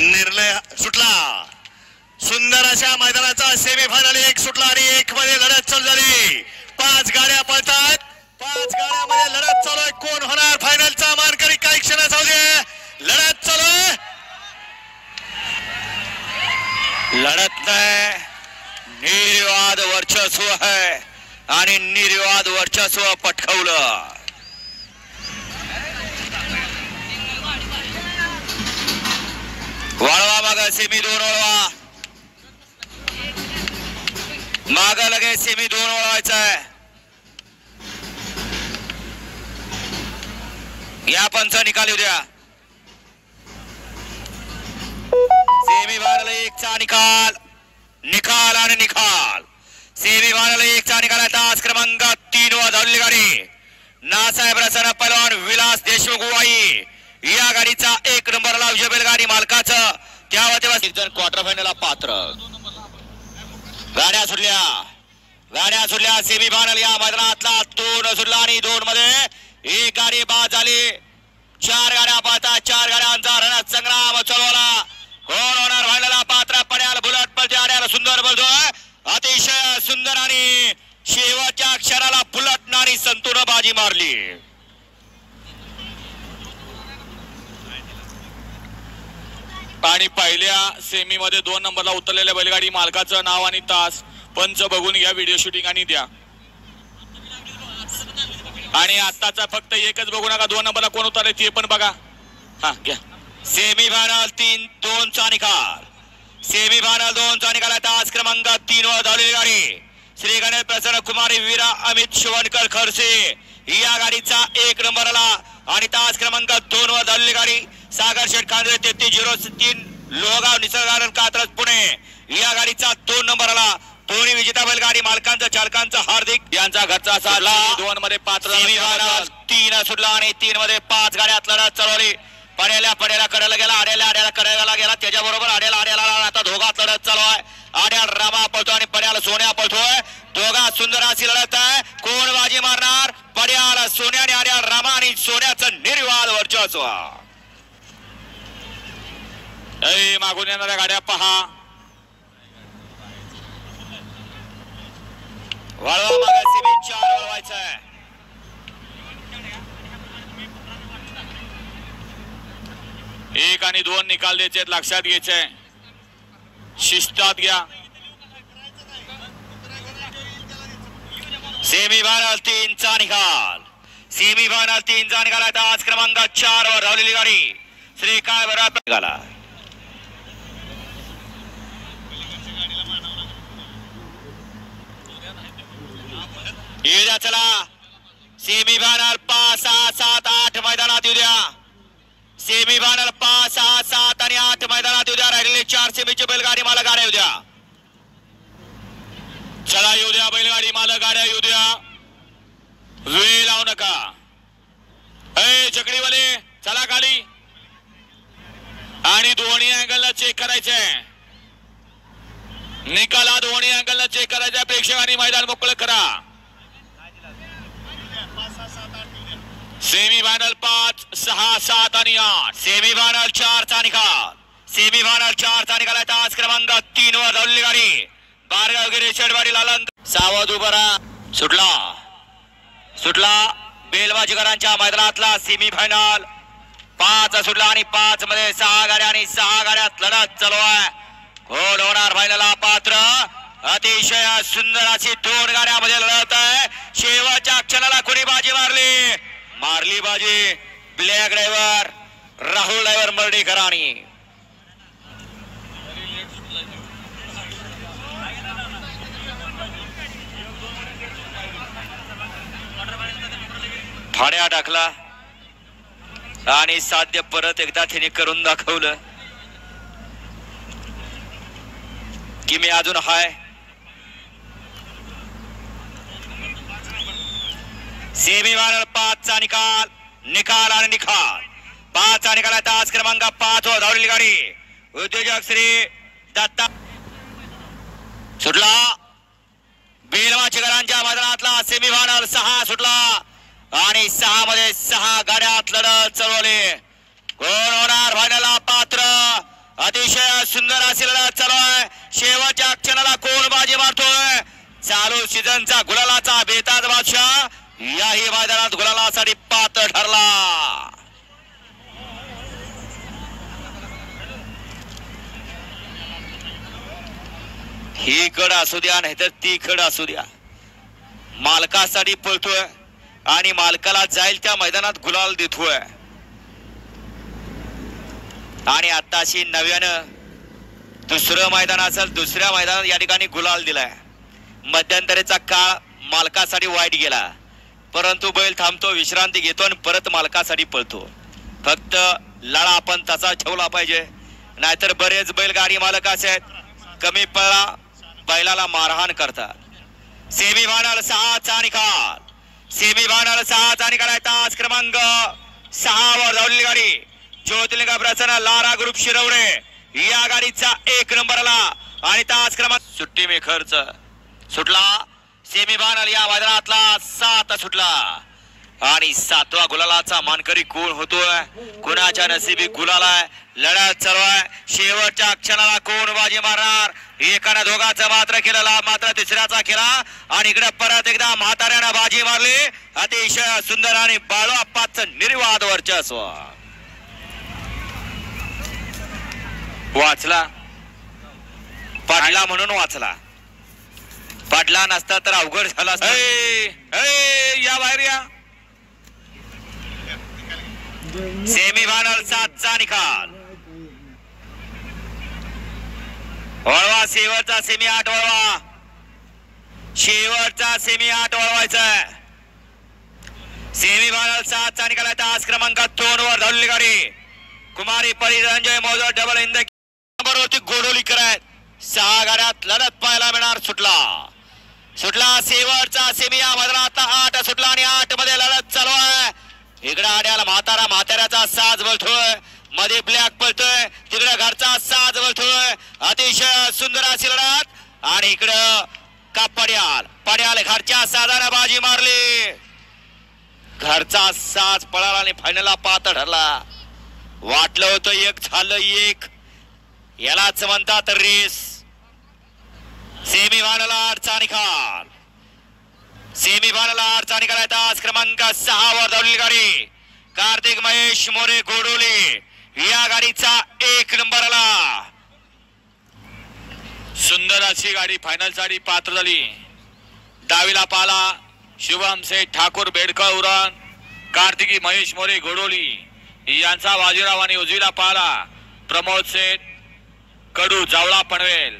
निर्णय सुटला। सुंदर अशा मैदानाचा सेमीफायनल एक सुटला आणि एक मध्ये लढत चालू झाली। 5 गाड्या पळतात, 5 गाड्यामध्ये लढत चालू आहे। कोण होणार फायनलचा मानकरी? काही क्षणात लढत चालू आहे। लढत नाही, निर्वाद वर्चस्व आहे आणि निर्वाद वर्चस्व पटकावलं। वळवा माग सेमी 2 वळवा, माग लगे सेमी 2 वळवायचं आहे। या पंच निकाल येऊ द्या। सेमी फायनल 1 चा निकाल, निकाल आणि निकाल। सेमी फायनल 1 चा निकाल। तास क्रमांक 3 वर धावलेली गाडी नासाहेब रसन पहलवान विलास देशमुख वाई या गाडीचा 1 नंबरला उजव्या बैलगाडी मालकाचं त्यावर एक जण क्वार्टर फायनलला पात्र। गाड्या सुटल्या सेमी फायनल या मैदानातला 2 सुटला आणि 2 मध्ये एक गाडी बाद झाली। 4 गाड्या पाहता, 4 गाड्यांचा रणत संग्राम चालवला। कोण होणार फायनलला पात्र? पड्याल बुलेट पलटे आड्याला सुंदर बोलतोय, अतिशय सुंदर आणि शेवटच्या क्षणाला बुलेट आणि संतूर बाजी मारली। आणि पहिल्या सेमी मध्ये 2 नंबरला उतरलेल्या बैलगाडी मालकाचं नाव आणि तास पंच बघून घ्या, व्हिडिओ शूटिंग आणि द्या। आणि आताचा फक्त एकच बघू नका, 2 नंबरला कोण उतरले ते पण बघा। हा घ्या। सेमी फायनल 2 चा निकाल। सेमी फायनल 2 चा निकाल। तास क्रमांक 3 वर धावलेली गाडी श्री गणेश प्रसन्न कुमारी वीरा अमित शिवणकर खरसे या गाडीचा 1 नंबरला आणि तास क्रमांक 2 वर धावलेली गाडी सागर शेठ कांद्रे 3303 लोहगाव निसर्गानंद कात्रज पुणे या गाडीचा 2 नंबरला। दोन्ही विजेता बैलगाडी मालकांचा चालकांचा हार्दिक यांचा घरचा साला। 2 मध्ये पात्र। 3 सुटला आणि 3 मध्ये 5 गाड्यात लढत चालवली। पड्याला कडायला गेला, आड्याला कडायला गेला, त्याच्याबरोबर आड्याला आता दोघात लढत चालू आहे। आड्याल रामा पळतो आणि पड्याला सोन्या पळतोय। दोघात सुंदर अशी लढत आहे। कोण बाजी मारणार? पड्याला सोन्या आणि आड्याल रामा आणि सोन्याचं निर्वाद वर्चस्व। मागून येणाऱ्या गाड्या पहा। वळवा मागे सेमी 4 वळवायचं आहे। 1 आणि 2 निकाल द्यायचे, लक्षात घ्यायचे, शिस्तात घ्या। सेमी फायनल 3 चा निकाल। सेमी फायनल 3 चा निकाल। आज क्रमांक 4 वर धावलेली गाडी श्री काय बराबर निघाला। येऊ चला। सेमी फायनल 5, 6, 7, 8 मैदानात येऊ द्या। सेमी फायनल 5, 6, 7 आणि 8 मैदानात येऊ द्या। राहिलेले 4 सेमीचे बैलगाडी मला गाड्या येऊ द्या। चला येऊ द्या, बैलगाडी मला गाड्या येऊ द्या, वेळ लावू नका। चकडीवाले चला खाली आणि दोन्ही अँगलला चेक करायचे। निकाला दोन्ही अँगलला चेक करायचा। प्रेक्षकांनी मैदान मोकळं करा। सेमी फायनल 5, 6, 7 आणि 8। सेमी फायनल 4 चा निकाल। सेमी फायनल 4 चा निकाल। तास क्रमांक 3 वर धावलेली गाडी बारगाव गिरी शेडवाडी लालन सावध उभरा सुटला बेलबाजीकरांच्या मैदानातला सेमी फायनल 5 सुटला आणि 5 मध्ये 6 गाड्या आणि 6 गाड्यात लढत चालू आहे। कोण होणार फायनलला पात्र? अतिशय सुंदर अशी 2 गाड्यामध्ये लढत आहे। शेवटच्या क्षणाला कोणी बाजी मारली बाजी ब्लॅक ड्रायव्हर राहुल ड्रायव्हर मर्डेकरांनी। फाड्या टाकला आणि साध्य परत एकदा तिने करून दाखवलं की मी अजून हाय। सेमी फायनल 5 चा निकाल आणि निकाल। 5 चा निकाल। तास क्रमांक 5 वर धावलेली गाडी उद्योजक श्री दत्ता सुटला। बेलवाचीकरांच्या मैदानातला सेमी फायनल 6 सुटला आणि 6 मध्ये 6 गाड्यात लढत चालवली। कोण होणार फायनलला पात्र? अतिशय सुंदर अशी लढत चालू आहे. शेवटच्या क्षणाला कोण बाजी मारतोय? चालू सीझनचा गुलालाचा बेताज बादशाह याही मैदानात गुलालासाठी पात्र ठरला. ही कड असू द्या नाहीतर ती कड असू द्या, मालकासाठी पळतोय आणि मालकाला जाईल त्या मैदानात गुलाल देतोय. आणि आताशी नव्यानं दुसरं मैदान असेल, दुसऱ्या मैदानात या ठिकाणी गुलाल दिलाय. मध्यंतरीचा काळ मालकासाठी वाईट गेला, परंतु बैल थांबतो, विश्रांती घेतो आणि परत मालकासाठी पळतो. फक्त लळा आपण तसा ठेवला पाहिजे, नाहीतर बरेच बैलगाडी मालक असे आहेत कमी पळा बैलाला मारहाण करतात. सेमी फायनल 6चा निकाल, सेमी फायनल 6चा निकाल आहे. तास क्रमांक 6 वर धावलेली गाडी ज्योतिर्लिंग प्रसन्न लारा ग्रुप शिरवणे या गाडीचा 1 नंबरला आणि तास क्रमांक सुट्टी मेखर्च सुटला. सेमी फायनल या मैदानातला 7 सुटला आणि 7वा गुलालाचा मानकरी कोण होतोय? कुणाच्या नशिबी गुलाल आहे? लढत चालू आहे. शेवटच्या क्षणाला कोण बाजी मारणार? एकानं दोघांचं मात्र केलेला, मात्र तिसऱ्याचा केला आणि इकडे परत एकदा म्हाताऱ्यानं बाजी मारली. अतिशय सुंदर आणि बाळू आप्पाचं निर्वाद वर्चस्व. वाचला पडला म्हणून वाचला, पडला नसता तर अवघड झाला. या बाहेर या. सेमी फायनल 7चा निकाल. वळवा शेवटचा सेमी 8 वळवा, शेवटचा सेमी 8 वळवायचा. सेमी फायनल 7चा निकाल आहे. तास क्रमांक 2 वर धावलेली गाडी कुमारी परिरंजय मोजर डबल इन द नंबरवरती गोडोली करत 6 गाड्यात लढत पाहायला मिळणार. सुटला शेवटचा सेमी या मैदानातला 8 सुटला आणि 8 मध्ये लढत चालू आहे. इकडे आड्याला म्हाताऱ्याचा साज बोलतोय, मध्ये ब्लॅक पळतोय, तिकडे घरचा साज बोलतोय. अतिशय सुंदर अशी लढत आणि इकडं का पड्याल घरच्या साजाने बाजी मारली. घरचा साज पळाला आणि फायनलला पात्र ठरला. वाटलं होतं 1 झालं 1, यालाच म्हणतात रेस. सेमी फायनल 8चा निकाल, सेमी फायनल 8चा निकाल आहे. तास क्रमांक 6 वर धावलेली गाडी कार्तिक महेश मोरे गोडोली या गाडीचा 1 नंबरला. सुंदर अशी गाडी फायनल साठी पात्र झाली. डावीला पाला शुभम सेठ ठाकूर बेडकर उरण, कार्तिकी महेश मोरे गोडोली यांचा बाजीराव आणि उजवीला पाला प्रमोद सेठ कडू जावळा पनवेल